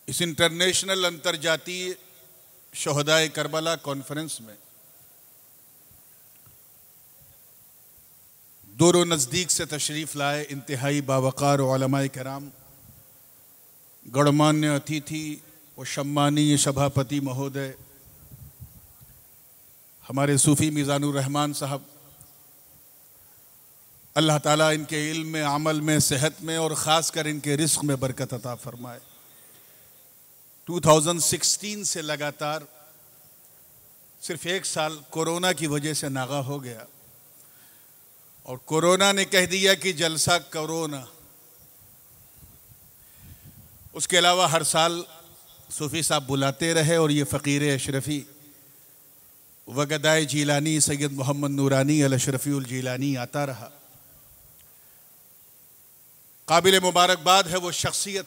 इस international अंतर्जातीय शोहदाए Karbala conference में दूर व नज़दीक से तशरीफ़ लाए इंतहाई बावक़ार उलमाए किराम, गणमान्य अतिथि व सम्मानीय सभापति महोदय, हमारे सूफ़ी मीज़ानुर रहमान साहब, अल्लाह ताला इनके इल्म में, अमल में, सेहत में और ख़ास कर इनके रिज़्क़ में बरकत अता फ़रमाए। 2016 से लगातार सिर्फ एक साल कोरोना की वजह से नागा हो गया और कोरोना ने कह दिया कि जलसा कोरोना। उसके अलावा हर साल सूफ़ी साहब बुलाते रहे और ये फ़कीर अशरफ़ी वगदाए जीलानी सैयद मोहम्मद नूरानी अल अशरफ़ीउल जीलानी आता रहा। काबिल मुबारकबाद है वो शख्सियत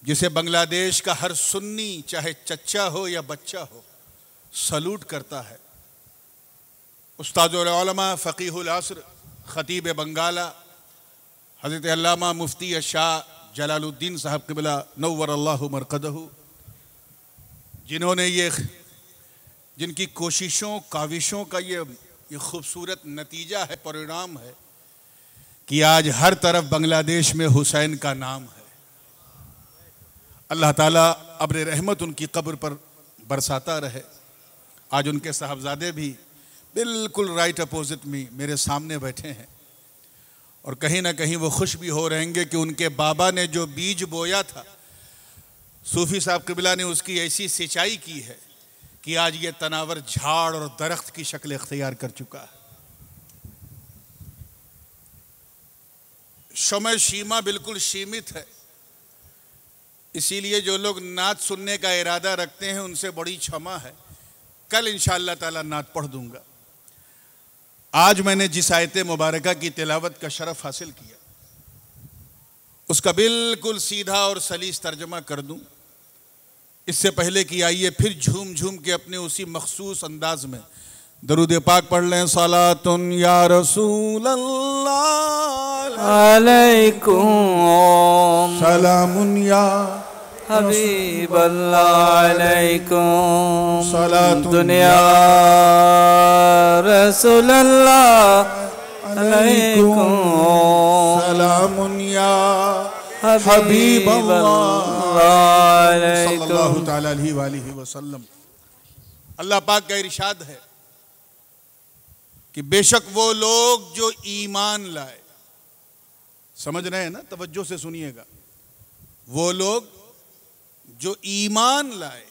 जिसे बांग्लादेश का हर सुन्नी, चाहे चच्चा हो या बच्चा हो, सलूट करता है। उस्तादुल उलमा फ़क़ीहुल असर ख़तीब बंगाला हज़रत अल्लामा मुफ्ती शाह जलालुद्दीन साहब क़िबला नव्वर अल्लाहु मरक़दहु, जिनकी कोशिशों काविशों का ये खूबसूरत नतीजा है, परिणाम है कि आज हर तरफ बांग्लादेश में हुसैन का नाम है। अल्लाह ताला अब्र रहमत उनकी कब्र पर बरसाता रहे। आज उनके साहबजादे भी बिल्कुल राइट अपोजिट में मेरे सामने बैठे हैं और कहीं ना कहीं वो खुश भी हो रहेंगे कि उनके बाबा ने जो बीज बोया था, सूफ़ी साहब क़िबला ने उसकी ऐसी सिंचाई की है कि आज ये तनावर झाड़ और दरख्त की शक्ल इख्तियार कर चुका है। समय सीमा बिल्कुल सीमित है, इसीलिए जो लोग नात सुनने का इरादा रखते हैं उनसे बड़ी क्षमा है। कल इंशाअल्लाह ताला नात पढ़ दूंगा। आज मैंने जिस आयत मुबारका की तिलावत का शरफ हासिल किया उसका बिल्कुल सीधा और सलीस तर्जमा कर दूं। इससे पहले कि आइए फिर झूम झूम के अपने उसी मखसूस अंदाज में दरूद पाक पढ़ लें। सलातुन या रसूल अल्लाह अलैकुम, सलामुन या हबीब अल्लाह अलैकुम, सलातुन या रसूल अल्लाह अलैकुम, सलामुन या हबीब अल्लाह सल्लल्लाहु तआला अलैहि वसल्लम। अल्लाह पाक का इरशाद है कि बेशक वो लोग जो ईमान लाए, समझ रहे हैं ना, तवज्जो से सुनिएगा, वो लोग जो ईमान लाए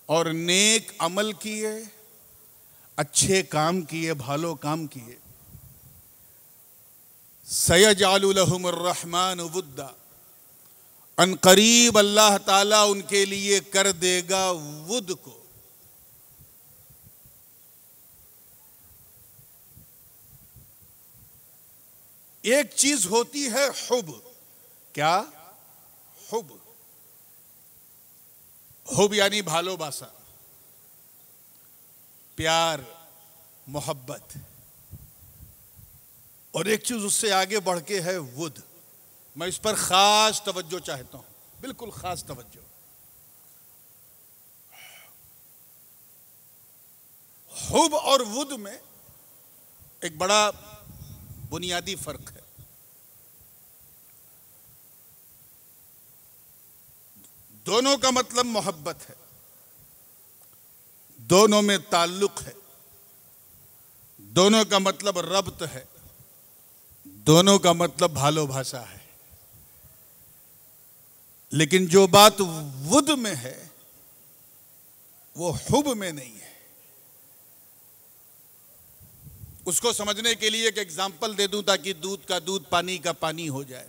और नेक अमल किए, अच्छे काम किए, भालो काम किए, सयजअलु लहुमुर रहमान वुद्दा, अनकरीब अल्लाह ताला उनके लिए कर देगा वुद को। एक चीज होती है हुब। क्या? हुब। हुब यानी भालोबासा, प्यार, मोहब्बत। और एक चीज उससे आगे बढ़ के है वुद। मैं इस पर खास तवज्जो चाहता हूं, बिल्कुल खास तवज्जो। हुब और वुद में एक बड़ा बुनियादी फर्क है। दोनों का मतलब मोहब्बत है, दोनों में ताल्लुक है, दोनों का मतलब रब्त है, दोनों का मतलब भालोभाषा है। लेकिन जो बात वुद में है वो हुब में नहीं है। उसको समझने के लिए एक एग्जाम्पल दे दूं ताकि दूध का दूध, पानी का पानी हो जाए।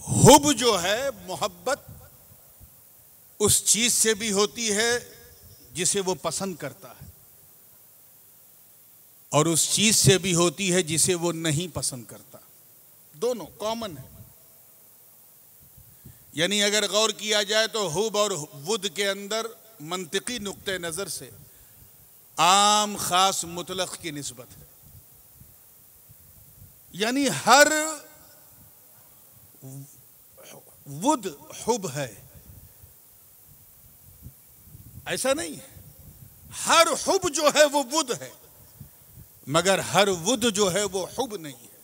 हुब जो है, मोहब्बत, उस चीज से भी होती है जिसे वो पसंद करता है और उस चीज से भी होती है जिसे वो नहीं पसंद करता। दोनों कॉमन है। यानी अगर गौर किया जाए तो हुब और वुद के अंदर मंतिकी नुक्ते नजर से आम, खास, मुतलक की निस्बत है। यानी हर वुद हुब है, ऐसा नहीं है। हर हुब जो है वो वुद है, मगर हर वुद जो है वो हुब नहीं है।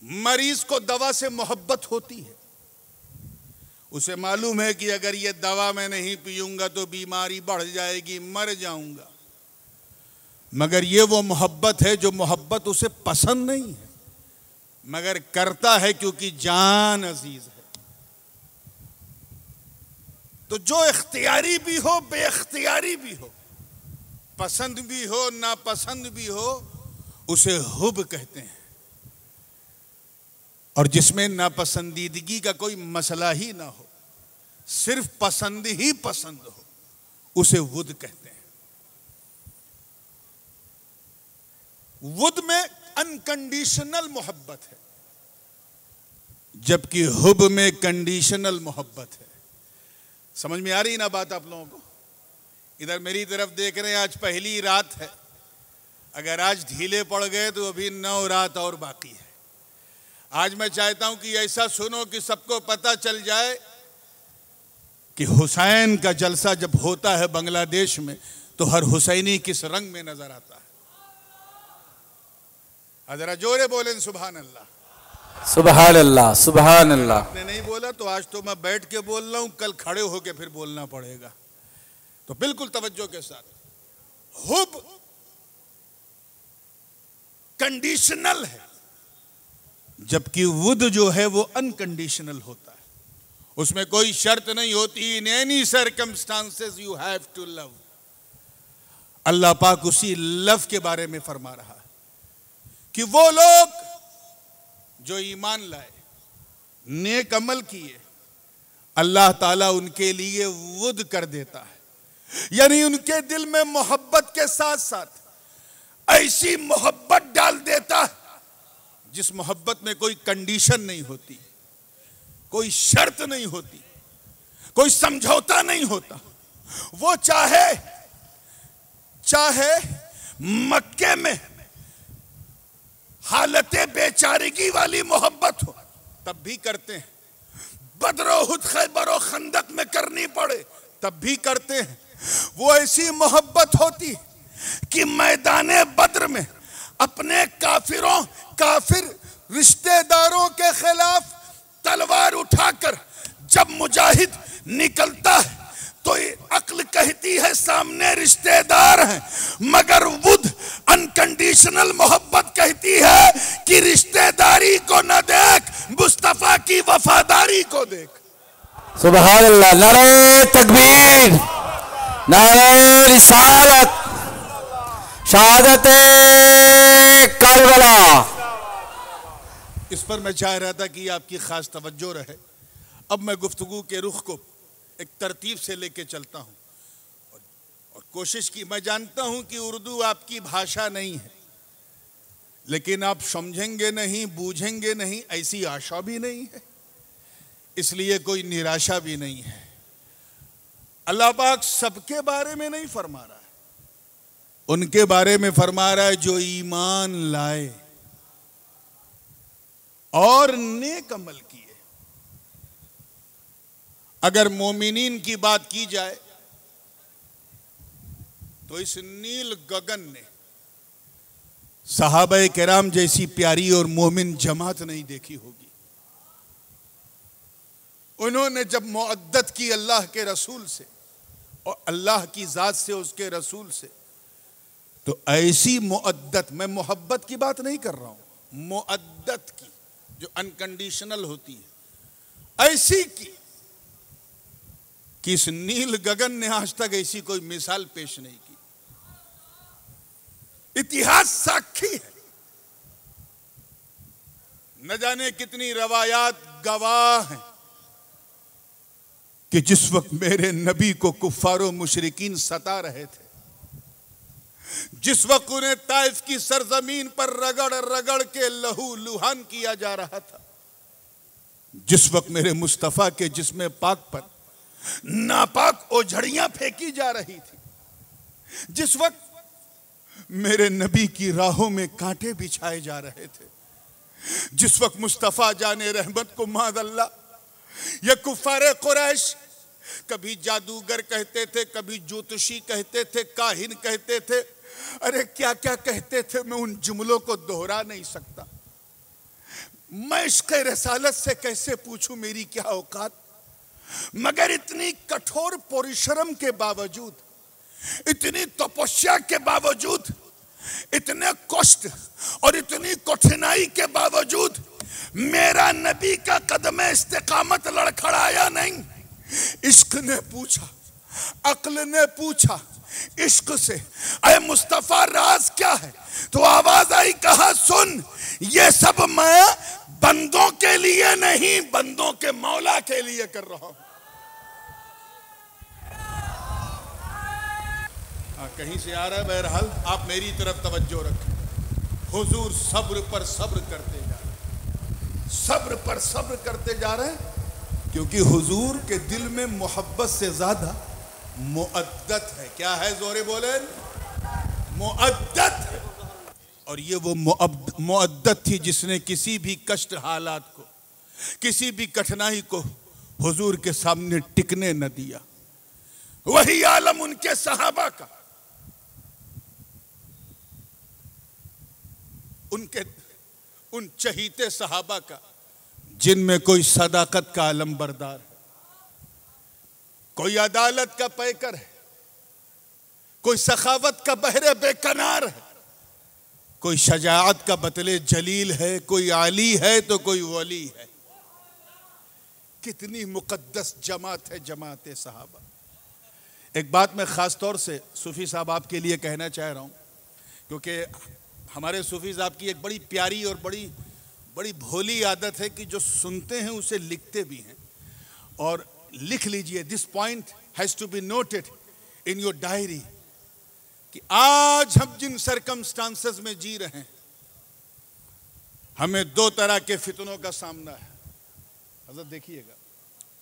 मरीज को दवा से मोहब्बत होती है, उसे मालूम है कि अगर ये दवा मैं नहीं पीऊंगा तो बीमारी बढ़ जाएगी, मर जाऊंगा। मगर ये वो मोहब्बत है जो मोहब्बत उसे पसंद नहीं है, मगर करता है क्योंकि जान अजीज है। तो जो इख्तियारी भी हो बेइख्तियारी भी हो, पसंद भी हो नापसंद भी हो, उसे हुब कहते हैं। और जिसमें नापसंदीदगी का कोई मसला ही ना हो, सिर्फ पसंद ही पसंद हो, उसे वुद कहते हैं। वुद में अनकंडीशनल मोहब्बत है, जबकि हुब में कंडीशनल मोहब्बत है। समझ में आ रही ना बात आप लोगों को? इधर मेरी तरफ देख रहे हैं, आज पहली रात है। अगर आज ढीले पड़ गए तो अभी 9 रात और बाकी है। आज मैं चाहता हूं कि ऐसा सुनो कि सबको पता चल जाए कि हुसैन का जलसा जब होता है बांग्लादेश में तो हर हुसैनी किस रंग में नजर आता है। जरा जोरे बोलें सुभान अल्लाह, सुभान अल्लाह, सुभान अल्लाह। आपने नहीं बोला तो आज तो मैं बैठ के बोल रहा हूं, कल खड़े होके फिर बोलना पड़ेगा। तो बिल्कुल तवज्जो के साथ, हुब कंडीशनल है, जबकि वुद जो है वो अनकंडीशनल होता है। उसमें कोई शर्त नहीं होती, in any circumstances you have to love. Allah पाक उसी लव के बारे में फरमा रहा है कि वो लोग जो ईमान लाए, नेक अमल किए, अल्लाह ताला उनके लिए वुद कर देता है। यानी उनके दिल में मोहब्बत के साथ साथ ऐसी मोहब्बत डाल देता है जिस मोहब्बत में कोई कंडीशन नहीं होती, कोई शर्त नहीं होती, कोई समझौता नहीं होता। वो चाहे मक्के में हालते बेचारगी वाली मोहब्बत हो तब भी करते हैं, बदरो उहद खैबर और खंदक में करनी पड़े तब भी करते हैं। वो ऐसी मोहब्बत होती कि मैदाने बद्र में अपने काफिर रिश्तेदारों के खिलाफ तलवार उठाकर जब मुजाहिद निकलता है तो ये अक्ल कहती है सामने रिश्तेदार हैं, मगर वुद अनकंडीशनल मोहब्बत कहती है कि रिश्तेदारी को न देख, मुस्तफा की वफादारी को देख। सुभान अल्लाह, नारे तकबीर, नारे रिसालत, शहादत करबला। इस पर मैं चाह रहा था कि आपकी खास तवज्जो रहे। अब मैं गुफ्तगू के रुख को एक तरतीब से लेके चलता हूं और कोशिश की, मैं जानता हूं कि उर्दू आपकी भाषा नहीं है, लेकिन आप समझेंगे नहीं, बूझेंगे नहीं, ऐसी आशा भी नहीं है, इसलिए कोई निराशा भी नहीं है। अल्लाह पाक सबके बारे में नहीं फरमा रहा है, उनके बारे में फरमा रहा है जो ईमान लाए और नेक अमल किए। अगर मोमिनीन की बात की जाए तो इस नील गगन ने सहाबा किराम जैसी प्यारी और मोमिन जमात नहीं देखी होगी। उन्होंने जब मुअद्दत की अल्लाह के रसूल से और अल्लाह की जात से, उसके रसूल से, तो ऐसी मुअद्दत, मैं मोहब्बत की बात नहीं कर रहा हूं, मुअद्दत की जो अनकंडीशनल होती है, ऐसी की कि इस नील गगन ने आज तक ऐसी कोई मिसाल पेश नहीं की। इतिहास साक्षी है, न जाने कितनी रवायात गवाह हैं कि जिस वक्त मेरे नबी को कुफ्फार और मुशरिकीन सता रहे थे, जिस वक्त उन्हें ताइफ की सरजमीन पर रगड़ रगड़ के लहू लुहान किया जा रहा था, जिस वक्त मेरे मुस्तफा के जिस्म पाक पर नापाक ओझड़ियां फेंकी जा रही थी, जिस वक्त मेरे नबी की राहों में कांटे बिछाए जा रहे थे। जिस वक्त मुस्तफ़ा जाने रहमत को मादअल्लाह ये कुफ़ारे कुरैश कभी जादूगर कहते थे, कभी ज्योतिषी कहते थे, काहिन कहते थे, अरे क्या क्या कहते थे, मैं उन जुमलों को दोहरा नहीं सकता। मैं इश्क़ रसालत से कैसे पूछूं मेरी क्या औकात। मगर इतनी कठोर परिश्रम के बावजूद, इतनी तपस्या के बावजूद, इतने कष्ट और इतनी कठिनाई के बावजूद मेरा नबी का कदम इस्तिकामत लड़खड़ाया नहीं। इश्क ने पूछा, अक्ल ने पूछा इश्क से, अरे मुस्तफा राज क्या है? तो आवाज आई, कहा सुन, ये सब मैं बंदों के लिए नहीं, बंदों के मौला के लिए कर रहा हूं। कहीं से आ रहा है, बहरहाल आप मेरी तरफ तवज्जो रखें। हुजूर सब्र पर सब्र करते जा रहे हैं, सब्र पर सब्र करते जा रहे हैं, क्योंकि हुजूर के दिल में मोहब्बत से ज्यादा मुअद्दत है। क्या है? जोरे बोले, मुअद्दत है। और ये वो मुअद्दत थी जिसने किसी भी कष्ट हालात को, किसी भी कठिनाई को हुजूर के सामने टिकने न दिया। वही आलम उनके सहाबा का, उनके उन चहीते सहाबा का जिनमें कोई सदाकत का आलम बरदार है, कोई अदालत का पैकर है, कोई सखावत का बहरे बेकनार है, कोई शजाअत का बतले जलील है, कोई आली है तो कोई वली है। कितनी मुकद्दस जमात है जमात सहाबा। एक बात मैं खास तौर से सूफी साहब आपके लिए कहना चाह रहा हूं, क्योंकि हमारे सूफी साहब की एक बड़ी प्यारी और बड़ी भोली आदत है कि जो सुनते हैं उसे लिखते भी हैं। और लिख लीजिए, this point has to be noted in your diary, कि आज हम जिन सरकमस्टांसेस में जी रहे हैं, हमें दो तरह के फितनों का सामना है। हज़रत देखिएगा,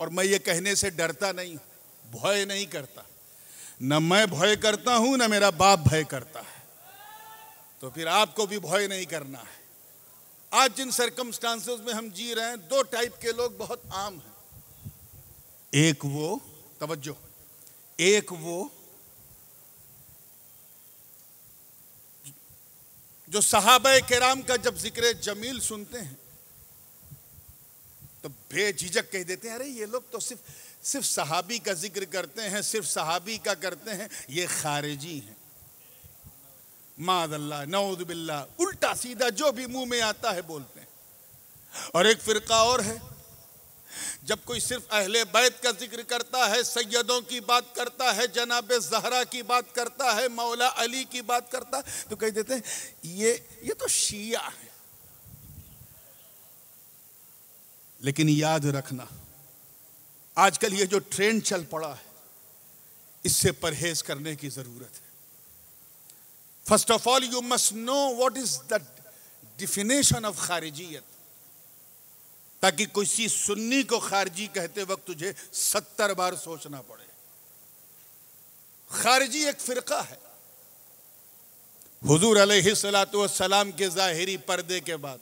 और मैं ये कहने से डरता नहीं, भय नहीं करता, न मैं भय करता हूं न मेरा बाप भय करता है, तो फिर आपको भी भय नहीं करना है। आज जिन सरकमस्टांसेस में हम जी रहे हैं, दो टाइप के लोग बहुत आम हैं। एक वो, तवज्जो, एक वो जो सहाबा किराम का जब जिक्र जमील सुनते हैं तो बेझिझक कह देते हैं, अरे ये लोग तो सिर्फ सहाबी का जिक्र करते हैं, सिर्फ सहाबी का करते हैं, ये खारिजी हैं। मादअल्लाह, नऊज़ बिल्लाह, उल्टा सीधा जो भी मुंह में आता है बोलते हैं। और एक फिरका और है, जब कोई सिर्फ अहले बैत का जिक्र करता है, सैयदों की बात करता है, जनाब ज़हरा की बात करता है, मौला अली की बात करता है, तो कह देते हैं ये तो शिया है। लेकिन याद रखना, आजकल ये जो ट्रेंड चल पड़ा है, इससे परहेज करने की जरूरत है। First of all you must know what is the definition of खारिजियत, ताकि किसी सुन्नी को खारिजी कहते वक्त तुझे 70 बार सोचना पड़े। खारिजी एक फिरका है। हुजूर अलैहिस्सलातु वस्सलाम के जाहिरी पर्दे के बाद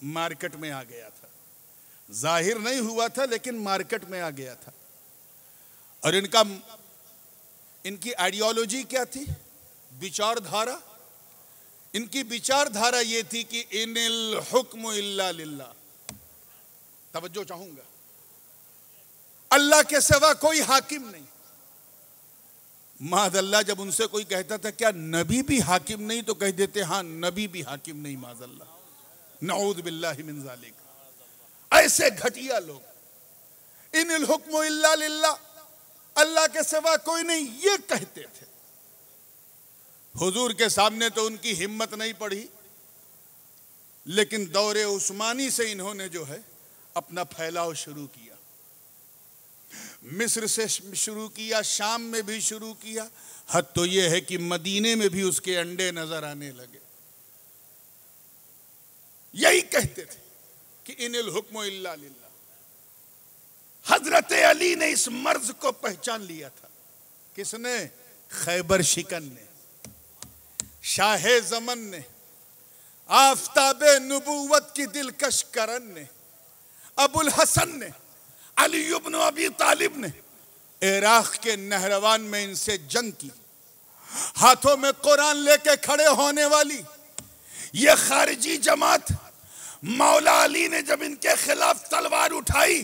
मार्केट में आ गया था। जाहिर नहीं हुआ था लेकिन मार्केट में आ गया था। और इनकी आइडियोलॉजी क्या थी, विचारधारा? इनकी विचारधारा ये थी कि इनिल हुक्म इल्ला लिल्लाह। तवज्जो चाहूंगा, अल्लाह के सिवा कोई हाकिम नहीं। माज़अल्लाह, जब उनसे कोई कहता था क्या नबी भी हाकिम नहीं, तो कह देते हाँ नबी भी हाकिम नहीं। माज़अल्लाह, नऊज़ बिल्लाहि मिन ज़ालिक। ऐसे घटिया लोग, इनिल हुक्म इल्ला लिल्लाह, अल्लाह के सिवा कोई नहीं, ये कहते थे। हुजूर के सामने तो उनकी हिम्मत नहीं पड़ी, लेकिन दौरे उस्मानी से इन्होंने जो है अपना फैलाव शुरू किया। मिस्र से शुरू किया, शाम में भी शुरू किया, हद तो यह है कि मदीने में भी उसके अंडे नजर आने लगे। यही कहते थे कि इनिल हुक्म इल्ला लिल्लाह। हजरत अली ने इस मर्ज को पहचान लिया था। किसने? खैबर शिकन ने। शाहे ज़मन ने, आफ़ताबे नबूवत की दिलकश करन ने, अबुल हसन ने, अली इब्न अबी तालिब ने इराक़ के नहरवान में इनसे जंग की। हाथों में कुरान लेके खड़े होने वाली ये खारिजी जमात, मौला अली ने जब इनके खिलाफ तलवार उठाई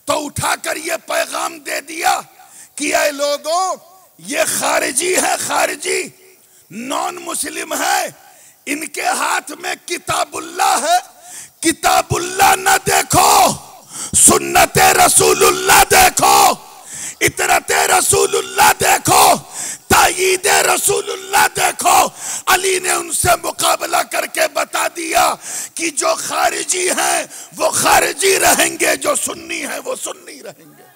तो उठाकर ये पैगाम दे दिया कि ऐ लोगों, ये खारिजी है, खारिजी नॉन मुस्लिम है, इनके हाथ में किताबुल्लाह है, किताबुल्लाह न देखो, सुन्नते रसूलुल्लाह देखो, इतरते रसूलुल्लाह देखो, तायीदे रसूलुल्लाह देखो। अली ने उनसे मुकाबला करके बता दिया कि जो खारिजी हैं वो खारिजी रहेंगे, जो सुन्नी है वो सुन्नी रहेंगे।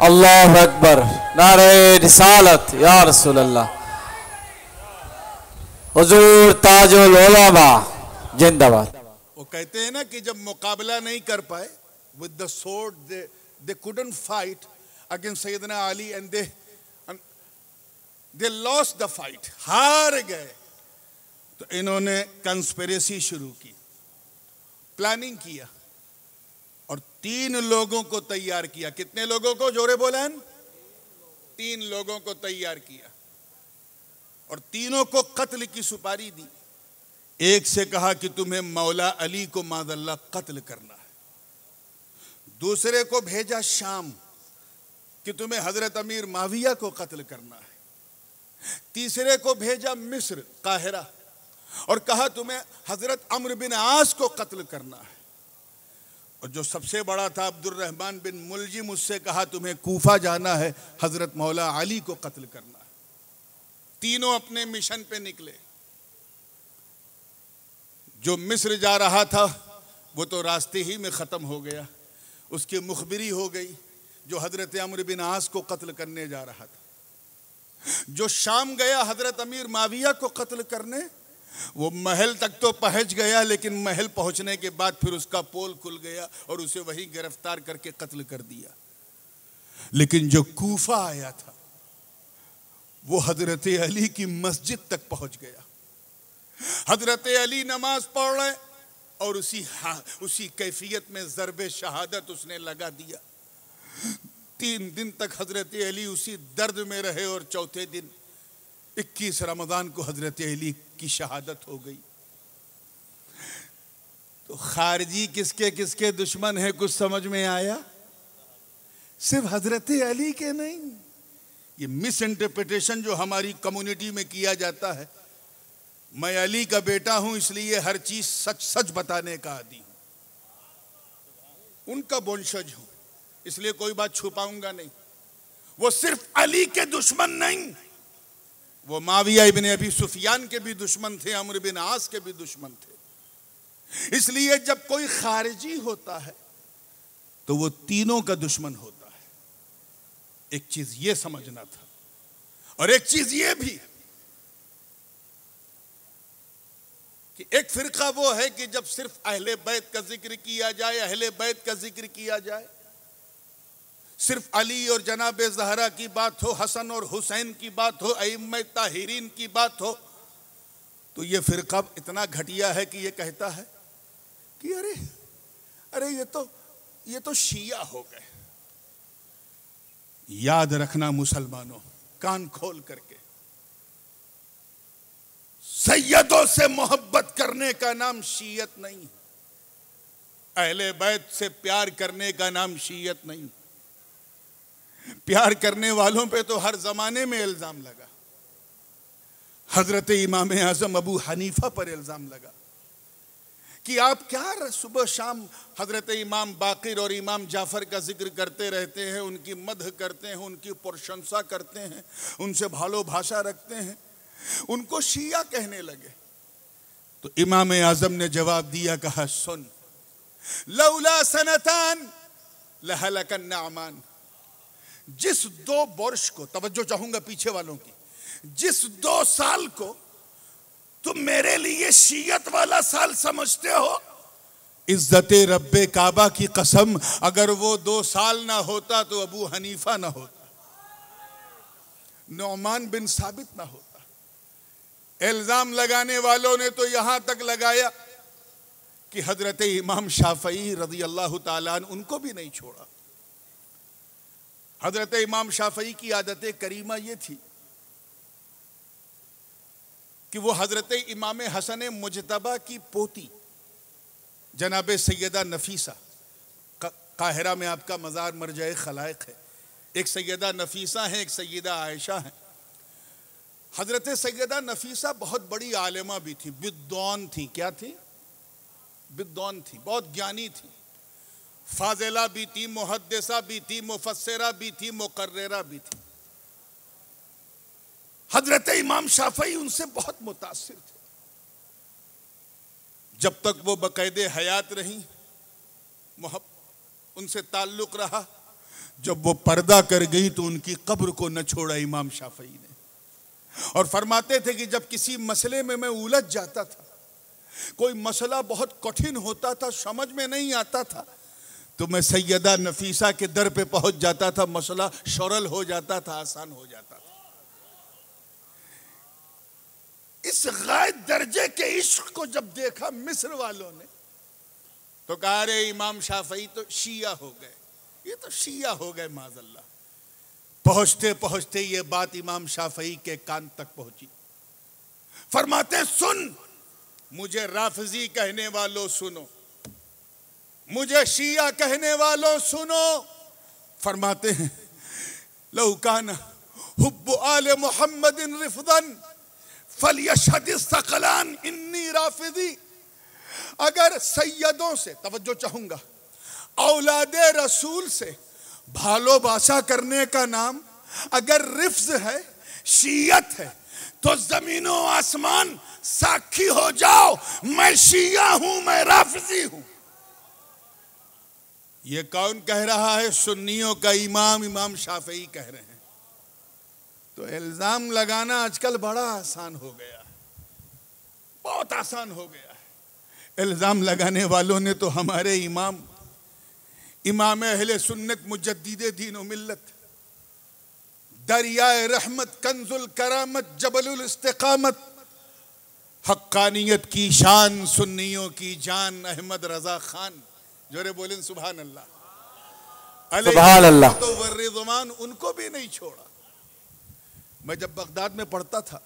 अल्लाह अकबर, नारे रिसालत या रसूल अल्लाह। हुजूर ताजुल उलमा जिंदाबाद। वो कहते हैं ना कि जब मुकाबला नहीं कर पाए, with the sword they couldn't fight against Syedna Ali and they lost the fight, हार गए। तो इन्होंने कंस्पिरेसी शुरू की, प्लानिंग किया और 3 लोगों को तैयार किया। कितने लोगों को? जोरे बोलें। 3 लोगों को तैयार किया और तीनों को कत्ल की सुपारी दी। एक से कहा कि तुम्हें मौला अली को मादल्ला कत्ल करना है। दूसरे को भेजा शाम कि तुम्हें हजरत अमीर माविया को कत्ल करना है। तीसरे को भेजा मिस्र काहिरा और कहा तुम्हें हजरत अम्र बिन आस को कत्ल करना है। और जो सबसे बड़ा था अब्दुर्रहमान बिन मुलजिम, उससे कहा तुम्हें कूफा जाना है, हजरत मौला अली को कत्ल करना है। तीनों अपने मिशन पे निकले। जो मिस्र जा रहा था वो तो रास्ते ही में ख़त्म हो गया, उसकी मुखबिरी हो गई। जो हजरत अम्र बिन आस को कत्ल करने जा रहा था, जो शाम गया हजरत अमीर माविया को कत्ल करने, वो महल तक तो पहुंच गया, लेकिन महल पहुंचने के बाद फिर उसका पोल खुल गया और उसे वहीं गिरफ्तार करके कत्ल कर दिया। लेकिन जो कूफा आया था वो हजरत अली की मस्जिद तक पहुंच गया। हजरत अली नमाज पढ़ रहे और उसी कैफियत में ज़रबे शहादत उसने लगा दिया। 3 दिन तक हजरत अली उसी दर्द में रहे और चौथे दिन 21 रमज़ान को हजरत अली की शहादत हो गई। तो खारजी किसके किसके दुश्मन है, कुछ समझ में आया? सिर्फ हजरत अली के नहीं। ये मिस इंटरप्रिटेशन जो हमारी कम्युनिटी में किया जाता है, मैं अली का बेटा हूं इसलिए हर चीज सच सच बताने का आदी हूं, उनका वंशज हूं इसलिए कोई बात छुपाऊंगा नहीं। वो सिर्फ अली के दुश्मन नहीं, वो माविया इब्न अबी सुफियान के भी दुश्मन थे, अम्र बिन आस के भी दुश्मन थे। इसलिए जब कोई खारिजी होता है तो वो तीनों का दुश्मन होता है। एक चीज ये समझना था और एक चीज ये भी कि एक फिरका वो है कि जब सिर्फ अहले बैत का जिक्र किया जाए, अहले बैत का जिक्र किया जाए, सिर्फ अली और जनाब ज़हरा की बात हो, हसन और हुसैन की बात हो, अइम्मा ताहिरीन की बात हो, तो ये फिरका इतना घटिया है कि ये कहता है कि अरे ये तो शिया हो गए। याद रखना मुसलमानों, कान खोल करके, सैयदों से मोहब्बत करने का नाम शीयत नहीं, अहले बैत से प्यार करने का नाम शीयत नहीं। प्यार करने वालों पे तो हर जमाने में इल्जाम लगा। हजरत इमाम आजम अबू हनीफा पर इल्जाम लगा कि आप क्या सुबह शाम हजरत इमाम बाकिर और इमाम जाफर का जिक्र करते रहते हैं, उनकी मदह करते हैं, उनकी प्रशंसा करते हैं, उनसे भालो भाषा रखते हैं, उनको शिया कहने लगे। तो इमाम आजम ने जवाब दिया, कहा सुन, लौला सनतान लहलकन नामान, जिस 2 वर्ष को, तवज्जो चाहूंगा पीछे वालों की, जिस 2 साल को तुम मेरे लिए शियत वाला साल समझते हो, इज्जत रब्बे काबा की कसम, अगर वो 2 साल ना होता तो अबू हनीफा ना होता। नुअमान बिन साबित ना होता। इल्जाम लगाने वालों ने तो यहां तक लगाया कि हजरत इमाम शाफई रज़ी अल्लाह ताला अन्हु उनको भी नहीं छोड़ा। हजरत इमाम शाफई की आदत करीमा ये थी कि वो हजरत इमाम हसन मुजतबा की पोती जनाब सैयदा नफीसा, काहिरा में आपका मज़ार मरजाए खलाइक है, एक सैयदा नफीसा है, एक सैयदा आयशा है। हजरत सैयदा नफीसा बहुत बड़ी आलिमा भी थी, विद्वान थी। क्या थी? विद्वान थी, बहुत ज्ञानी थी, फाजिला भी थी, मुहद्दिसा भी थी, मुफस्सिरा भी थी, मुकर्रिरा भी थी। हजरत इमाम शाफई उनसे बहुत मुतासिर थे। जब तक वो बकायदे हयात रही, उनसे ताल्लुक रहा। जब वो पर्दा कर गई तो उनकी कब्र को न छोड़ा इमाम शाफई ने। और फरमाते थे कि जब किसी मसले में मैं उलझ जाता था, कोई मसला बहुत कठिन होता था, समझ में नहीं आता था, तो मैं सैयदा नफीसा के दर पे पहुंच जाता था, मसला सरल हो जाता था, आसान हो जाता था। इस गायब दर्जे के इश्क को जब देखा मिस्र वालों ने तो कहा, रे इमाम शाफई तो शिया हो गए, ये तो शिया हो गए माज़अल्लाह। पहुंचते पहुंचते ये बात इमाम शाफई के कान तक पहुंची। फरमाते, सुन, मुझे राफजी कहने वालों सुनो, मुझे शिया कहने वालों सुनो। फरमाते हैं, लौकाना हुब्बु आले मुहम्मदिन रिफदन फलयशहद सकलान इन्नी राफिदी। अगर सैयदों से, तवज्जो चाहूंगा, औलादे रसूल से भालोबासा करने का नाम अगर रिफ्ज है, शियत है, तो जमीनों आसमान साक्षी हो जाओ, मैं शिया हूं, मैं राफिजी हूं। ये कौन कह रहा है? सुन्नियों का इमाम, इमाम शाफई कह रहे हैं। तो इल्जाम लगाना आजकल बड़ा आसान हो गया है, बहुत आसान हो गया है। इल्जाम लगाने वालों ने तो हमारे इमाम, इमाम अहले सुन्नत, मुजद्दिदे दीन व मिल्लत, दरियाए रहमत, कंजुल करामत, जबलुल इस्तिकामत, हक्कानियत की शान, सुन्नियों की जान, अहमद रजा खान, जोरे बोलें सुभान अल्लाह, सुभान अल्लाह, तो वर्रिज़मान, उनको भी नहीं छोड़ा। मैं जब बगदाद में पढ़ता था,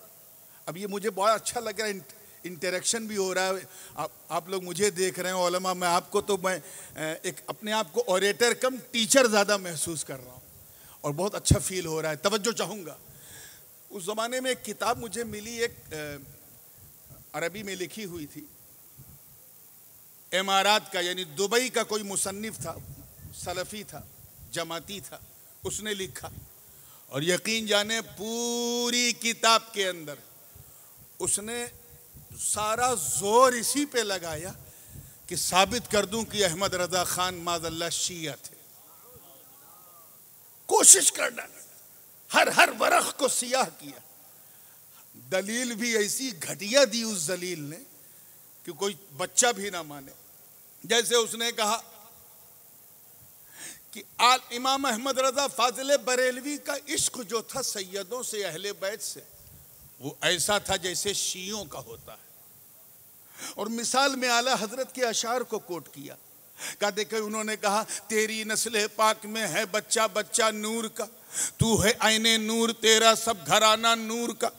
अब ये मुझे बहुत अच्छा लग रहा है, इंटरेक्शन भी हो रहा है, आप लोग मुझे देख रहे हैं, उलमा, मैं आपको, तो मैं एक अपने आप को ऑरेटर कम टीचर ज़्यादा महसूस कर रहा हूँ और बहुत अच्छा फील हो रहा है। तवज्जो चाहूँगा, उस ज़माने में एक किताब मुझे मिली, एक अरबी में लिखी हुई थी, इमारात का, यानी दुबई का कोई मुसन्निफ था, सलफ़ी था, जमाती था, उसने लिखा। और यकीन जाने पूरी किताब के अंदर उसने सारा जोर इसी पे लगाया कि साबित कर दूं कि अहमद रजा खान माज़अल्लाह शिया थे। कोशिश कर डाली, हर वरख को सियाह किया। दलील भी ऐसी घटिया दी उस दलील ने कि कोई बच्चा भी ना माने। जैसे उसने कहा कि इमाम अहमद रजा फाजिल बरेलवी का इश्क जो था सैयदों से, अहले बैत से, वो ऐसा था जैसे शियों का होता है। और मिसाल में आला हजरत के अशार को कोट किया, का देखे उन्होंने कहा, तेरी नस्ल पाक में है बच्चा बच्चा नूर का, तू है आईने नूर, तेरा सब घराना नूर का।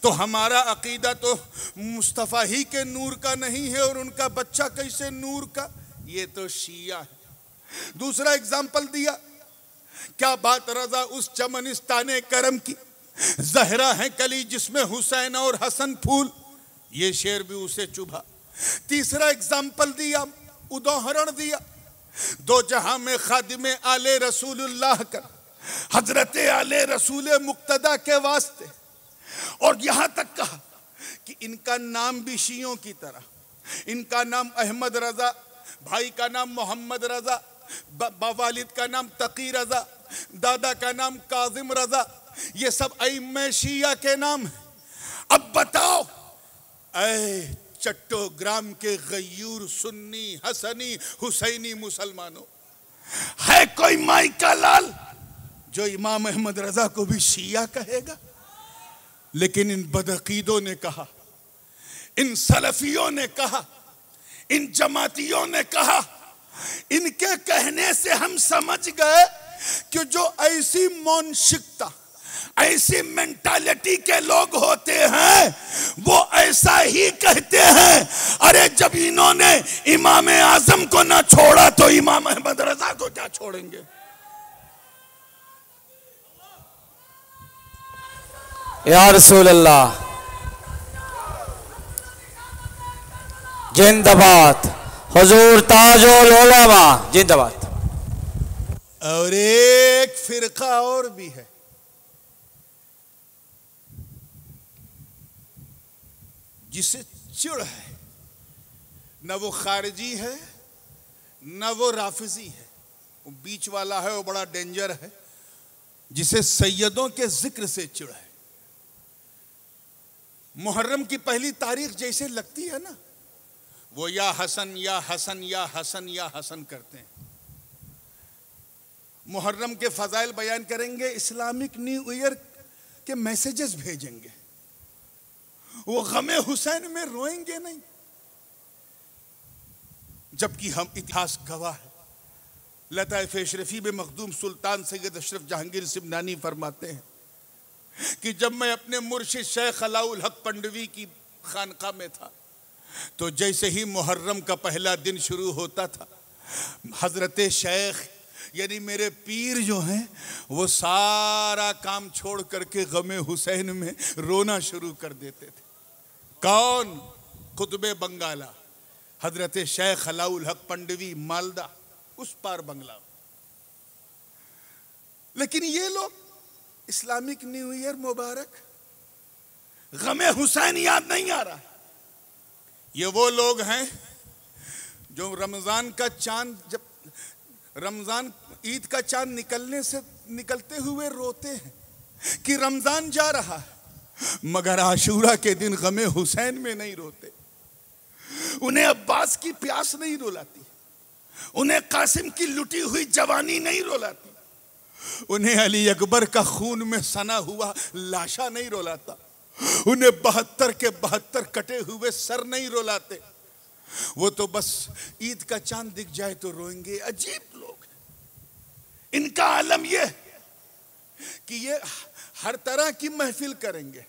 तो हमारा अकीदा तो मुस्तफ़ा ही के नूर का नहीं है और उनका बच्चा कैसे नूर का, ये तो शिया है। दूसरा एग्जाम्पल दिया, क्या बात रजा उस चमनिस्ताने करम की, जहरा है कली जिसमें हुसैन और हसन फूल, ये शेर भी उसे चुभा। तीसरा एग्जाम्पल दिया, उदाहरण दिया, दो जहां में खादिमे आले रसूलुल्लाह का, हजरत आले रसूल मुक्तदा के वास्ते। और यहां तक कहा कि इनका नाम भी शियों की तरह, इनका नाम अहमद रजा, भाई का नाम मोहम्मद रजा, वालिद का नाम तकी रजा, दादा का नाम काजिम रजा, ये सब अइम्मे शिया के नाम है। अब बताओ, ऐ चट्टोग्राम के गयूर सुन्नी हसनी हुसैनी मुसलमानों, है कोई माई का लाल जो इमाम अहमद रजा को भी शिया कहेगा। लेकिन इन बदअकीदों ने कहा, इन सलफियों ने कहा, इन जमातियों ने कहा, इनके कहने से हम समझ गए कि जो ऐसी मानसिकता, ऐसी मेंटालिटी के लोग होते हैं वो ऐसा ही कहते हैं। अरे जब इन्होंने इमाम आजम को ना छोड़ा तो इमाम अहमद रजा को क्या छोड़ेंगे। या रसूल अल्लाह, जिंदाबाद हुजूर ताजुल उलमा, जिंदाबाद। और एक फिरका और भी है, जिसे चिढ़ है, न वो खारिजी है न वो राफिजी है, वो बीच वाला है, वो बड़ा डेंजर है, जिसे सैयदों के जिक्र से चिढ़ है। मुहर्रम की पहली तारीख जैसे लगती है ना, वो या हसन या हसन या हसन या हसन करते हैं। मुहर्रम के फजाइल बयान करेंगे, इस्लामिक न्यू ईयर के मैसेजेस भेजेंगे, वो गमे हुसैन में रोएंगे नहीं। जबकि हम इतिहास गवाह है। लताइफ अशरफी में मखदूम सुल्तान सैयद अशरफ जहांगीर सिमनानी फरमाते हैं कि जब मैं अपने मुर्शिद शेख अलाउल हक पंडवी की खानका में था तो जैसे ही मुहर्रम का पहला दिन शुरू होता था, हजरत शेख यानी मेरे पीर जो हैं वो सारा काम छोड़ करके गमे हुसैन में रोना शुरू कर देते थे। कौन? खुतबे बंगाला, हजरत शेख अलाउल हक पंडवी, मालदा, उस पार बंगला। लेकिन ये लोग इस्लामिक न्यू ईयर मुबारक, गमे हुसैन याद नहीं आ रहा। ये वो लोग हैं जो रमजान का चांद, जब रमजान ईद का चांद निकलते हुए रोते हैं कि रमजान जा रहा है, मगर आशूरा के दिन गमे हुसैन में नहीं रोते। उन्हें अब्बास की प्यास नहीं रुलाती, उन्हें कासिम की लुटी हुई जवानी नहीं रुलाती, उन्हें अली अकबर का खून में सना हुआ लाशा नहीं रुलाता, उन्हें 72 के 72 कटे हुए सर नहीं रुलाते। वो तो बस ईद का चांद दिख जाए तो रोएंगे। अजीब लोग हैं। इनका आलम ये कि ये हर तरह की महफिल करेंगे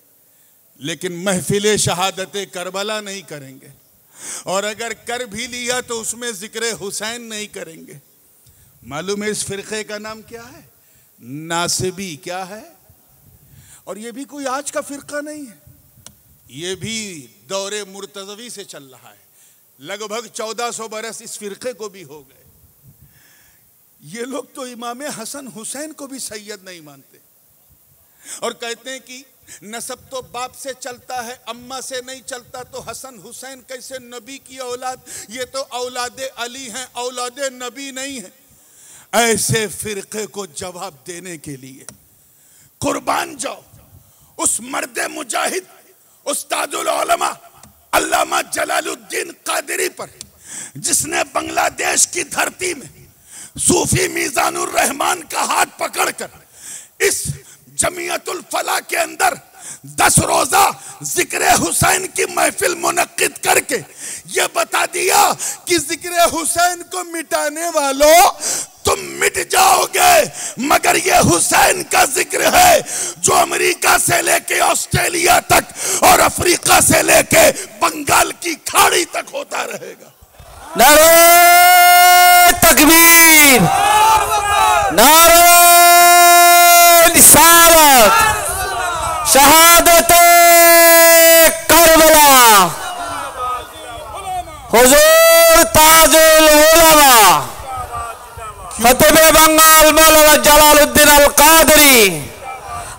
लेकिन महफिल शहादत करबला नहीं करेंगे, और अगर कर भी लिया तो उसमें जिक्र हुसैन नहीं करेंगे। मालूम है इस फिरके का नाम क्या है? नासिबी। क्या है? और ये भी कोई आज का फिरका नहीं है, ये भी दौरे मुर्तज़वी से चल रहा है। लगभग 1400 बरस इस फिरके को भी हो गए। ये लोग तो इमाम हसन हुसैन को भी सैयद नहीं मानते और कहते हैं कि नसब तो बाप से चलता है, अम्मा से नहीं चलता, तो हसन हुसैन कैसे नबी की औलाद? ये तो औलादे अली हैं, औलादे नबी नहीं है। ऐसे फिरके को जवाब देने के लिए कुर्बान जाओ उस मर्द मुजाहिद उस्तादुल उलमा अल्लामा जलालुद्दीन कादरी पर, जिसने बांग्लादेश की धरती में सूफी मीजानुर रहमान का हाथ पकड़कर इस जमीयतुल फलाह के अंदर 10 रोजा जिक्र हुसैन की महफिल मुनक्किद करके ये बता दिया कि जिक्र हुसैन को मिटाने वालों तुम मिट जाओगे, मगर ये हुसैन का जिक्र है जो अमेरिका से लेके ऑस्ट्रेलिया तक और अफ्रीका से लेके बंगाल की खाड़ी तक होता रहेगा। नारे तकबीर, नारे रिसालत, शहादत करबला, हुजूर ताजुल उलमा, खतीबे बंगाल मौलाना जलालुद्दीन अल कादरी,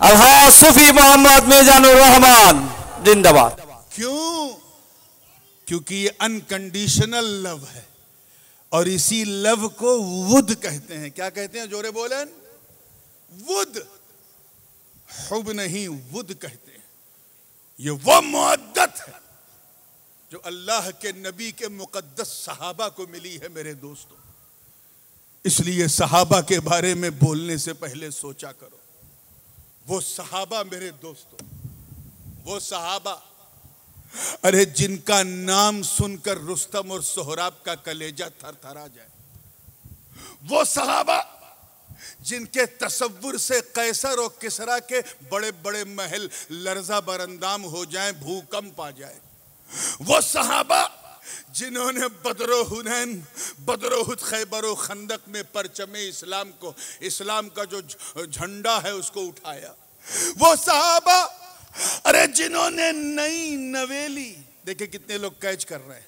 अलहाज सूफी मोहम्मद मीजानुर रहमान, जिंदाबाद। क्यों? क्योंकि ये अनकंडीशनल लव है और इसी लव को वुद कहते हैं। क्या कहते हैं? जोरे बोलें। वुद। हुब नहीं, वुद कहते हैं। ये वो मुअद्दत है जो अल्लाह के नबी के मुकद्दस सहाबा को मिली है। मेरे दोस्तों, इसलिए सहाबा के बारे में बोलने से पहले सोचा करो। वो सहाबा मेरे दोस्तों, वो सहाबा, अरे जिनका नाम सुनकर रुस्तम और सोहराब का कलेजा थरथरा जाए, वो सहाबा जिनके तसव्वुर से कैसर और किसरा के बड़े बड़े महल लर्जा बरंदाम हो जाएं, भूकंप आ जाए, वो सहाबा जिन्होंने बदरो हुनैन, बदरो हुद, खैबर और खंदक में परचमे इस्लाम को, इस्लाम का जो झंडा है उसको उठाया, वो सहाबा, अरे जिन्होंने नई नवेली, देखिए कितने लोग कैच कर रहे हैं,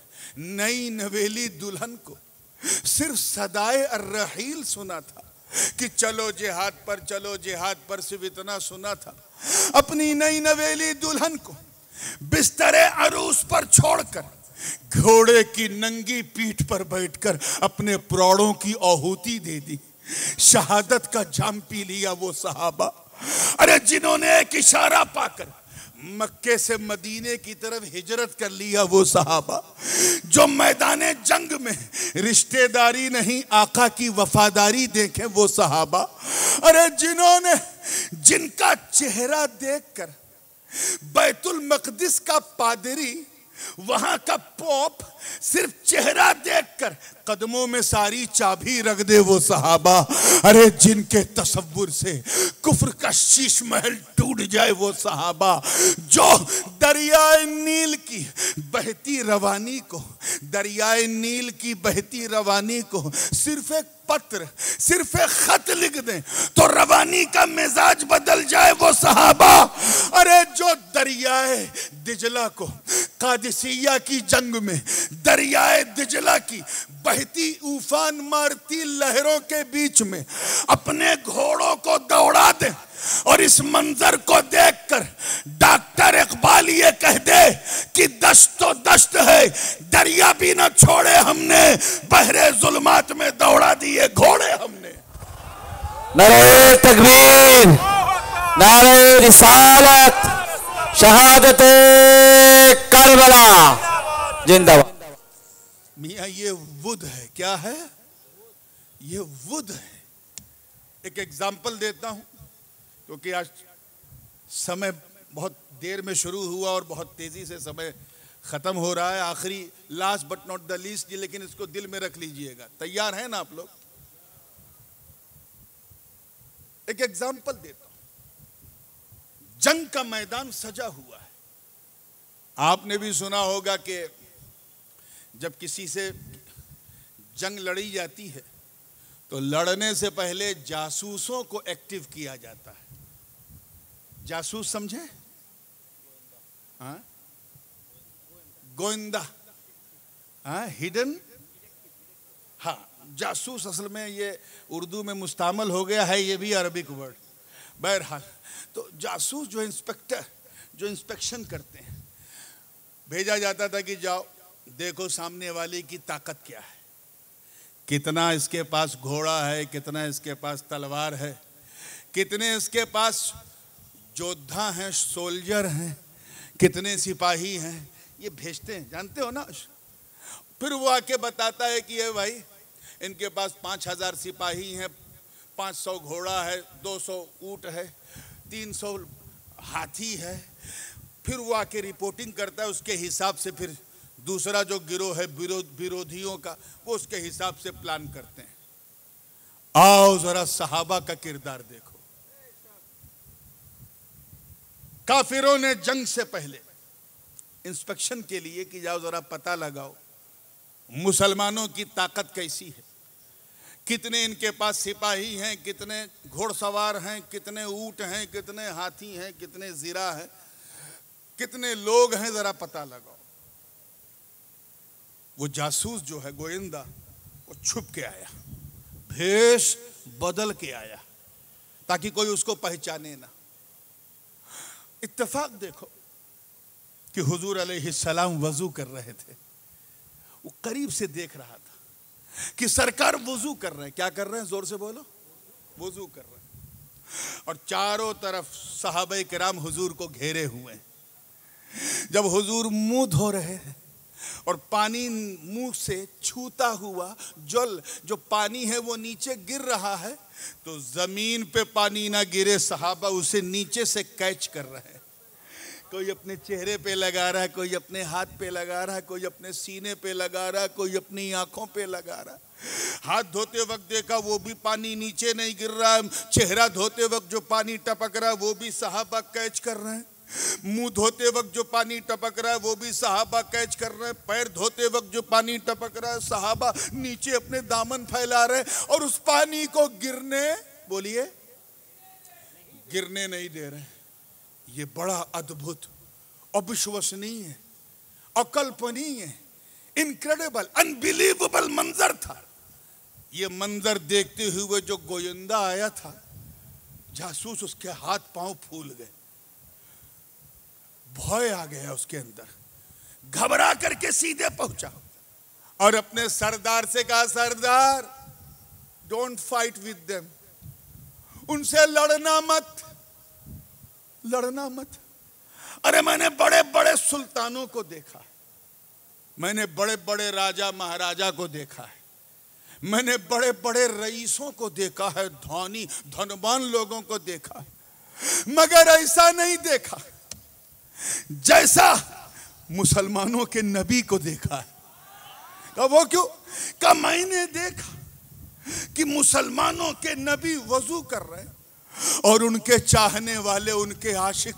नई नवेली दुल्हन को सिर्फ सदाए अर्रहील सुना था कि चलो जिहाद पर, चलो जिहाद पर, सिर्फ इतना सुना था। अपनी नई नवेली दुल्हन को बिस्तरे अरूस पर छोड़कर घोड़े की नंगी पीठ पर बैठकर अपने प्राणों की आहुति दे दी, शहादत का जाम पी लिया वो सहाबा। अरे जिन्होंने एक इशारा पाकर मक्के से मदीने की तरफ हिजरत कर लिया वो सहाबा, जो मैदाने जंग में रिश्तेदारी नहीं आका की वफादारी देखे वो सहाबा। अरे जिन्होंने, जिनका चेहरा देखकर बैतुल मकदिस का पादरी, वहां का पोप सिर्फ चेहरा देखकर कदमों में सारी चाबी रख दे वो सहाबा। अरे जिनके तसव्वुर से कुफ्र का शीश महल टूट जाए वो सहाबा, जो दरियाए नील की बहती रवानी को, दरियाए नील की बहती रवानी को सिर्फ एक पत्र, सिर्फ एक खत लिख दें तो रवानी का मिजाज बदल जाए वो सहाबा। अरे जो दरियाए दिजला को कादिसिया की जंग में, दरियाए दिजला की बहती उफान मारती लहरों के बीच में अपने घोड़ों को दौड़ा दे और इस मंजर को देखकर डॉक्टर इकबाल ये कह दे कि दश्त तो दश्त है, दरिया भी न छोड़े हमने, बहरे जुल्मात में दौड़ा दिए घोड़े हमने। नारे तकबीर, नारे रिसालत, शहादत करबला जिंदाबाद। मियाँ ये वुद है, क्या है ये? वुद है। एक एग्जाम्पल देता हूं क्योंकि आज समय बहुत देर में शुरू हुआ और बहुत तेजी से समय खत्म हो रहा है। आखिरी, last but not the least, लेकिन इसको दिल में रख लीजिएगा। तैयार हैं ना आप लोग? एक एग्जाम्पल देता हूं। जंग का मैदान सजा हुआ है। आपने भी सुना होगा कि जब किसी से जंग लड़ी जाती है तो लड़ने से पहले जासूसों को एक्टिव किया जाता है। जासूस समझे? हाँ, गोविंदा, हाँ, हिडन, हाँ, जासूस असल में ये उर्दू में मुस्तामल हो गया है, ये भी अरबिक वर्ड। बहरहाल, तो जासूस जो इंस्पेक्टर, जो इंस्पेक्शन करते हैं, भेजा जाता था कि जाओ देखो सामने वाले की ताकत क्या है, कितना इसके पास घोड़ा है, कितना इसके पास तलवार है, कितने इसके पास योद्धा हैं, सोल्जर हैं, कितने सिपाही हैं, ये भेजते हैं, जानते हो ना। फिर वो आके बताता है कि ये भाई इनके पास 5000 सिपाही हैं, 500 घोड़ा है, 200 ऊंट है, 300 हाथी है। फिर वो आके रिपोर्टिंग करता है, उसके हिसाब से फिर दूसरा जो गिरोह है विरोधियों का, वो उसके हिसाब से प्लान करते हैं। आओ जरा सहाबा का किरदार देखो। काफिरों ने जंग से पहले इंस्पेक्शन के लिए कि जाओ जरा पता लगाओ मुसलमानों की ताकत कैसी है, कितने इनके पास सिपाही हैं, कितने घोड़सवार हैं, कितने ऊंट हैं, कितने हाथी हैं, कितने जीरा हैं, कितने लोग हैं, जरा पता लगाओ। वो जासूस जो है गोविंदा, वो छुप के आया, भेष बदल के आया ताकि कोई उसको पहचाने ना। इत्तेफाक देखो कि हुजूर अलैहिस्सलाम वजू कर रहे थे। वो करीब से देख रहा था कि सरकार वजू कर रहे हैं। क्या कर रहे हैं? जोर से बोलो। वजू कर रहे हैं। और चारों तरफ सहाबा किराम हुजूर को घेरे हुए हैं। जब हुजूर मुंह धो रहे हैं और पानी मुंह से छूता हुआ जल जो पानी है वो नीचे गिर रहा है, तो जमीन पे पानी ना गिरे, सहाबा उसे नीचे से कैच कर रहे हैं। कोई अपने चेहरे पे लगा रहा है, कोई अपने हाथ पे लगा रहा है, कोई अपने सीने पे लगा रहा है, कोई अपनी आंखों पे लगा रहा है। हाथ धोते वक्त देखा वो भी पानी नीचे नहीं गिर रहा है, चेहरा धोते वक्त जो पानी टपक रहा है वो भी सहाबा कैच कर रहे हैं, मुंह धोते वक्त जो पानी टपक रहा है वो भी सहाबा कैच कर रहे हैं, पैर धोते वक्त जो पानी टपक रहा है सहाबा नीचे अपने दामन फैला रहे हैं और उस पानी को गिरने नहीं दे रहे। ये बड़ा अद्भुत, अविश्वसनीय, अकल्पनीय, इनक्रेडिबल, अनबिलीवेबल मंजर था। ये मंजर देखते हुए जो गोयंदा आया था, जासूस, उसके हाथ पांव फूल गए, भय आ गया उसके अंदर, घबरा करके सीधे पहुंचा और अपने सरदार से कहा, सरदार डोंट फाइट विद देम, उनसे लड़ना मत। अरे मैंने बड़े बड़े सुल्तानों को देखा है, मैंने बड़े बड़े राजा महाराजा को देखा है, मैंने बड़े बड़े रईसों को देखा है, धनी धनवान लोगों को देखा है, मगर ऐसा नहीं देखा जैसा मुसलमानों के नबी को देखा है। कहा वो क्यों? कहा मैंने देखा कि मुसलमानों के नबी वजू कर रहे हैं और उनके चाहने वाले, उनके आशिक,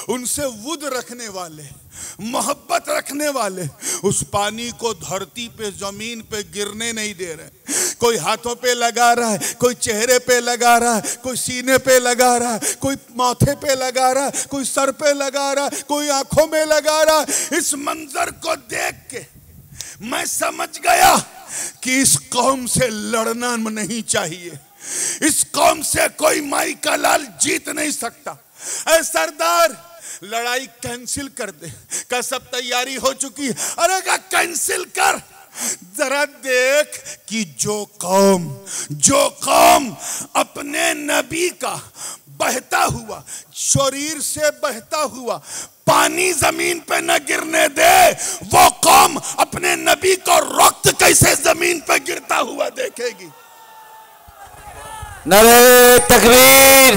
उनसे वुद रखने वाले, मोहब्बत रखने वाले उस पानी को धरती पे, जमीन पे गिरने नहीं दे रहे। कोई हाथों पे लगा रहा है, कोई चेहरे पे लगा रहा है, कोई सीने पे लगा रहा है, कोई माथे पे लगा रहा है, कोई सर पे लगा रहा है, कोई आंखों में लगा रहा है। इस मंजर को देख के मैं समझ गया कि इस कौम से लड़ना नहीं चाहिए, इस कौम से कोई माई का लाल जीत नहीं सकता। ऐ सरदार लड़ाई कैंसिल कर दे। का सब तैयारी हो चुकी है? अरे का कैंसिल कर, जरा देख कि जो कौम अपने नबी का बहता हुआ, शरीर से बहता हुआ पानी जमीन पे न गिरने दे, वो कौम अपने नबी को रक्त कैसे जमीन पे गिरता हुआ देखेगी। नारे तकबीर,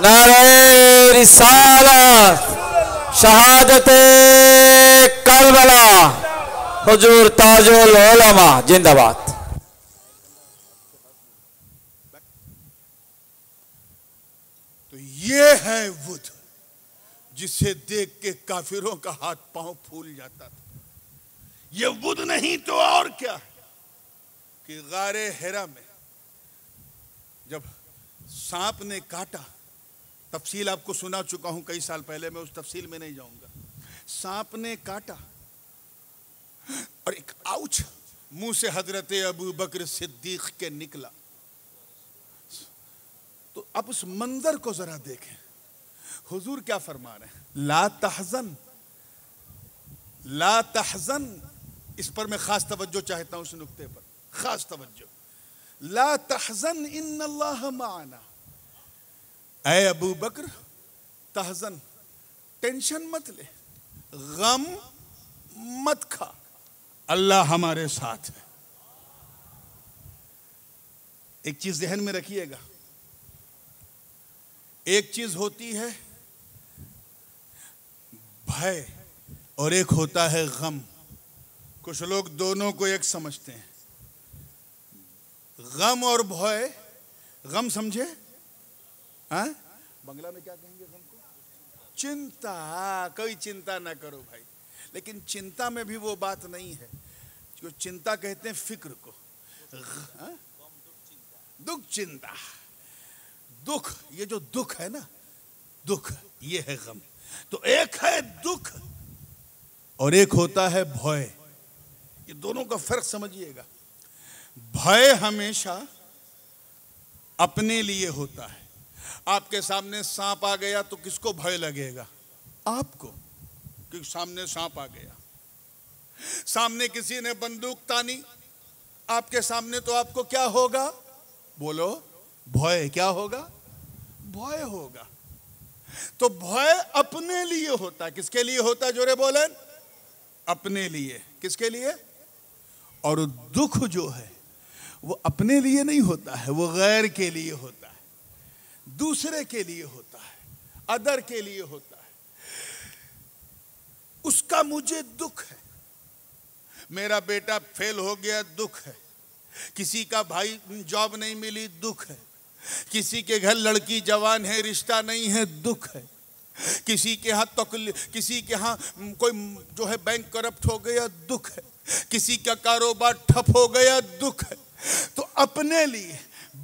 नारे रिसालत, शहादत करबला, हुजूर ताजुल उलमा जिंदाबाद। तो ये है वुद जिसे देख के काफिरों का हाथ पांव फूल जाता था। ये वुद नहीं तो और क्या कि गारे हेरा में जब सांप ने काटा, तफसील आपको सुना चुका हूं कई साल पहले, मैं उस तफसील में नहीं जाऊंगा। सांप ने काटा और एक आउच मुंह से हजरत अबू बकर सिद्दीक के निकला। तो अब उस मंजर को जरा देखें, हुजूर क्या फरमा रहे हैं, ला तहजन। इस पर मैं खास तवज्जो चाहता हूं, इस नुक्ते पर खास तवज्जो। ला तहजन इन्नल्लाह माना। ऐ अबू बकर तहजन, टेंशन मत ले, गम मत खा, अल्लाह हमारे साथ है। एक चीज ध्यान में रखिएगा, एक चीज होती है भय और एक होता है गम। कुछ लोग दोनों को एक समझते हैं। गम और भय, गम समझे? हाँ, बंगला में क्या कहेंगे गम को? चिंता। कोई चिंता ना करो भाई, लेकिन चिंता में भी वो बात नहीं है जो चिंता कहते हैं फिक्र को। दुख, चिंता, दुख, ये जो दुख है ना, दुख, ये है गम। तो एक है दुख और एक होता है भय। ये दोनों का फर्क समझिएगा। भय हमेशा अपने लिए होता है। आपके सामने सांप आ गया तो किसको भय लगेगा? आपको, क्योंकि सामने सांप आ गया। सामने किसी ने बंदूक तानी आपके सामने, तो आपको क्या होगा? बोलो, भय। क्या होगा? भय होगा। तो भय अपने लिए होता है। किसके लिए होता है? जोरे बोले, अपने लिए। किसके लिए? और दुख जो है वो अपने लिए नहीं होता है, वो गैर के लिए होता है, दूसरे के लिए होता है, अदर के लिए होता है। उसका मुझे दुख है, मेरा बेटा फेल हो गया, दुख है। किसी का भाई जॉब नहीं मिली, दुख है। किसी के घर लड़की जवान है, रिश्ता नहीं है, दुख है। किसी के यहाँ कोई जो है बैंक करप्ट हो गया, दुख है। किसी का कारोबार ठप हो गया, दुख है। तो अपने लिए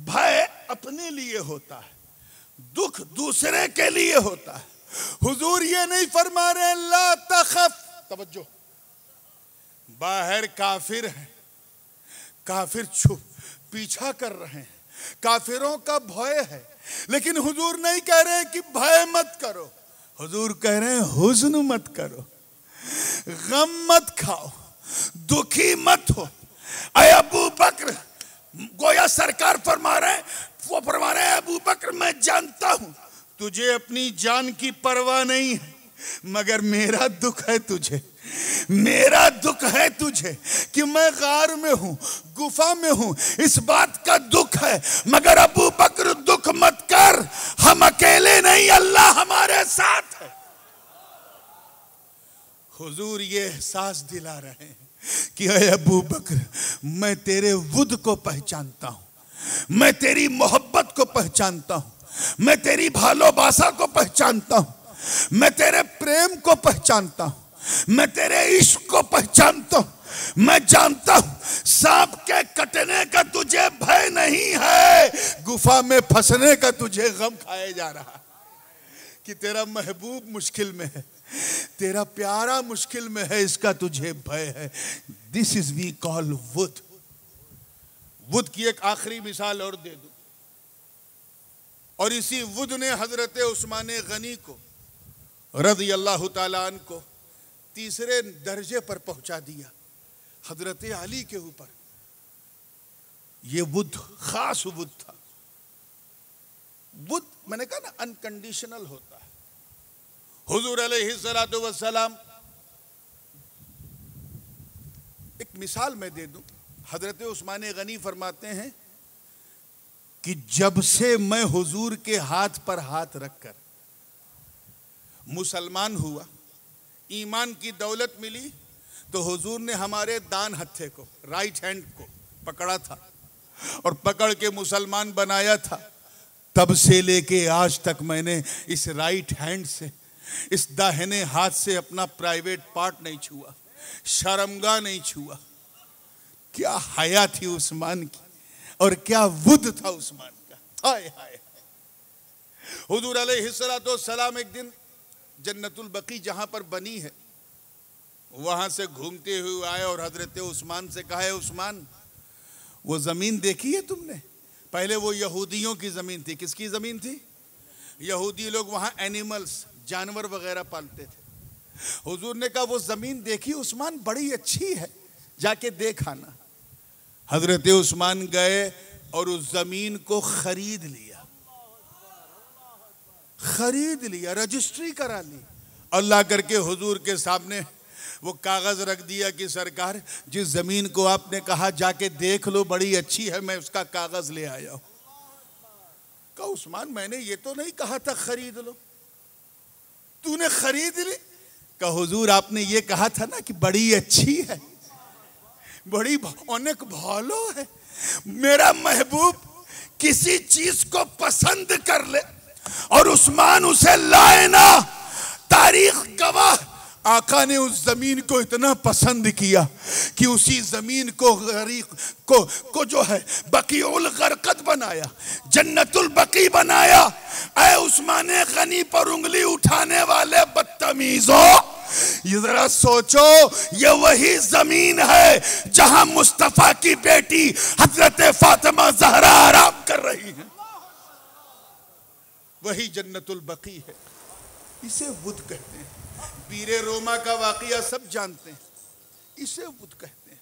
भय अपने लिए होता है, दुख दूसरे के लिए होता है। हुजूर ये नहीं फरमा रहे ला तखफ, तवज्जो, बाहर काफिर है, काफिर छुप पीछा कर रहे हैं, काफिरों का भय है, लेकिन हुजूर नहीं कह रहे कि भय मत करो, हुजूर कह रहे हैं हुज्न मत करो, गम मत खाओ, दुखी मत हो। अय अबू बकर, गोया सरकार फरमा रहे हैं, वो फरमा रहे हैं अबू बकर मैं जानता हूं तुझे अपनी जान की परवाह नहीं है, मगर मेरा दुख है तुझे, मेरा दुख है तुझे कि मैं गार में हूं, गुफा में हूं, इस बात का दुख है। मगर अबू बकर दुख मत कर, हम अकेले नहीं, अल्लाह हमारे साथ है। हुजूर ये एहसास दिला रहे हैं कि अय अबू बकर मैं तेरे वुद को पहचानता हूं, मैं तेरी मोहब्बत को पहचानता हूं, मैं तेरी भालोबासा को पहचानता हूं, मैं तेरे प्रेम को पहचानता हूं, मैं तेरे इश्क को पहचानता हूं। मैं जानता हूं सांप के कटने का तुझे भय नहीं है, गुफा में फंसने का तुझे गम खाया जा रहा है कि तेरा महबूब मुश्किल में है, तेरा प्यारा मुश्किल में है, इसका तुझे भय है। दिस इज वी कॉल वुद। वुद की एक आखिरी मिसाल और दे दूं, और इसी वुद ने हजरत उस्मान गनी को रज़ी अल्लाह ताला अन्हु को तीसरे दर्जे पर पहुंचा दिया, हजरत अली के ऊपर। ये वुद खास वुद था। वुद मैंने कहा ना अनकंडीशनल होता है। हुजूर अलैहिस्सलातु वस्सलाम, एक मिसाल मैं दे दूं, हजरत उस्मान गनी फरमाते हैं कि जब से मैं हुजूर के हाथ पर हाथ रखकर मुसलमान हुआ, ईमान की दौलत मिली, तो हुजूर ने हमारे दान हत्थे को, राइट हैंड को पकड़ा था और पकड़ के मुसलमान बनाया था। तब से लेके आज तक मैंने इस राइट हैंड से, इस दाहिने हाथ से अपना प्राइवेट पार्ट नहीं छुआ, शर्मगाह नहीं छुआ। क्या हया थी उस्मान की और क्या वुद था उस्मान का। हाय हाय। हुजूर अलैहिस्सलातु वस्सलाम एक दिन जन्नतुल बकी जहां पर बनी है वहां से घूमते हुए आए और हजरत उस्मान से कहा, उस्मान वो जमीन देखी है तुमने? पहले वो यहूदियों की जमीन थी। किसकी जमीन थी? यहूदी लोग वहां एनिमल्स, जानवर वगैरह पालते थे। हुजूर ने कहा वो जमीन देखी उस्मान? बड़ी अच्छी है, जाके देख आना। हजरत उस्मान गए और उस जमीन को खरीद लिया, खरीद लिया, रजिस्ट्री करा ली। अल्लाह करके हुजूर के सामने वो कागज रख दिया कि सरकार जिस जमीन को आपने कहा जाके देख लो बड़ी अच्छी है, मैं उसका कागज ले आया हूं। कहा उस्मान मैंने ये तो नहीं कहा था खरीद लो, तूने खरीद ली? कहा हुजूर आपने ये कहा था ना कि बड़ी अच्छी है, बड़ी अनेक भालो है। मेरा महबूब किसी चीज को पसंद कर ले और उस्मान उसे लाए ना, तारीख गवाह, आका ने उस जमीन को इतना पसंद किया कि उसी जमीन को गरीक को जो है बकीउल गरकत बनाया, जन्नतुल बकी बनाया। ऐ उस्मान गनी पर उंगली उठाने वाले बदतमीजों, ये जरा सोचो, ये वही जमीन है जहां मुस्तफा की बेटी हजरत फातिमा ज़हरा आराम कर रही है। वही जन्नतुल बकी है, इसे वुद कहते हैं। पीरे रोमा का वाकया सब जानते हैं, इसे वुद कहते हैं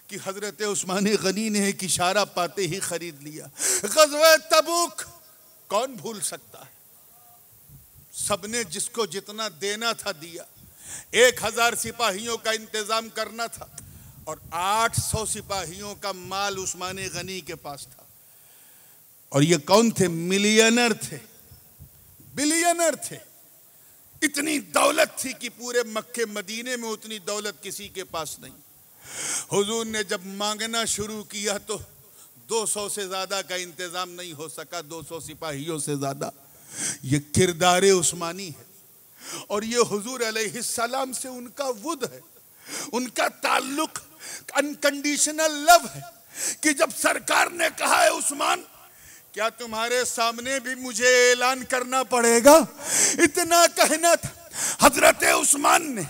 कि हजरत उस्मान गनी ने एक इशारा पाते ही खरीद लिया। गज़वा तबूक कौन भूल सकता है? सबने जिसको जितना देना था दिया। 1000 सिपाहियों का इंतजाम करना था और 800 सिपाहियों का माल उस्माने गनी के पास था। और ये कौन थे? मिलियनर थे, बिलियनर थे। इतनी दौलत थी कि पूरे मक्के मदीने में उतनी दौलत किसी के पास नहीं। हुजूर ने जब मांगना शुरू किया तो 200 से ज्यादा का इंतजाम नहीं हो सका, 200 सिपाहियों से ज्यादा। ये किरदार उस्मानी है और ये हुजूर अलैहिस्सलाम से उनका वुद है, उनका ताल्लुक अनकंडीशनल लव है कि जब सरकार ने कहा है उस्मान क्या तुम्हारे सामने भी मुझे ऐलान करना पड़ेगा, इतना कहना था। हजरत उस्मान ने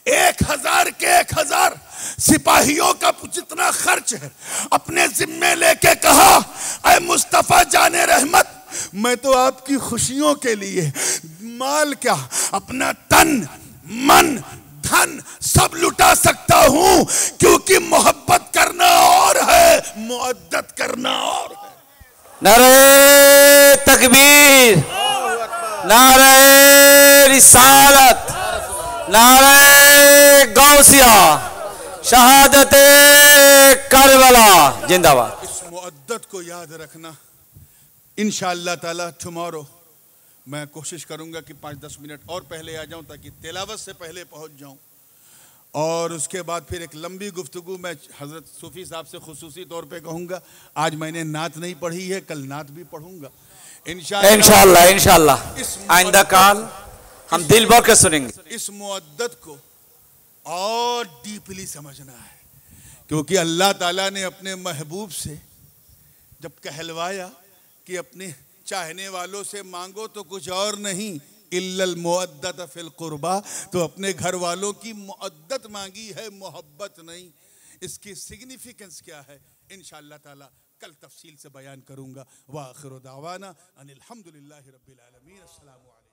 1000 के 1000 सिपाहियों का जितना खर्च है अपने जिम्मे लेके कहा, ऐ मुस्तफा जाने रहमत, मैं तो आपकी खुशियों के लिए माल क्या अपना तन मन धन सब लुटा सकता हूं, क्योंकि मोहब्बत करना और है, मुअद्दत करना और है। नारे तकबीर, नारे रिसालत, नारे गौसिया, शहादत करबला जिंदाबाद। इस मुअद्दत को याद रखना। इंशाअल्लाह ताला टुमारो मैं कोशिश करूंगा कि 5-10 मिनट और पहले आ जाऊं ताकि तिलावत से पहले पहुंच जाऊं, और उसके बाद फिर एक लंबी गुफ्तगू मैं हजरत सूफी साहब से खुसूसी तौर पे कहूंगा। आज मैंने नात नहीं पढ़ी है, कल नात भी पढ़ूंगा इंशाअल्लाह। इंशाअल्लाह आइंदा काल हम दिल भर के सुनेंगे। इस मुअद्दत को और डीपली समझना है, क्योंकि अल्लाह ताला ने अपने महबूब से जब कहलवाया कि अपने चाहने वालों से मांगो तो कुछ और नहीं, इल्लल मुअद्दत फिल कुर्बा, तो अपने घर वालों की मुअद्दत मांगी है, मोहब्बत नहीं। इसकी सिग्निफिकेंस क्या है इंशाअल्लाह ताला कल तफसील से बयान करूंगा। व आखिर दावाना अनिल हम्दुलिल्लाहि रब्बिल आलमीन। अस्सलामु अलैकुम।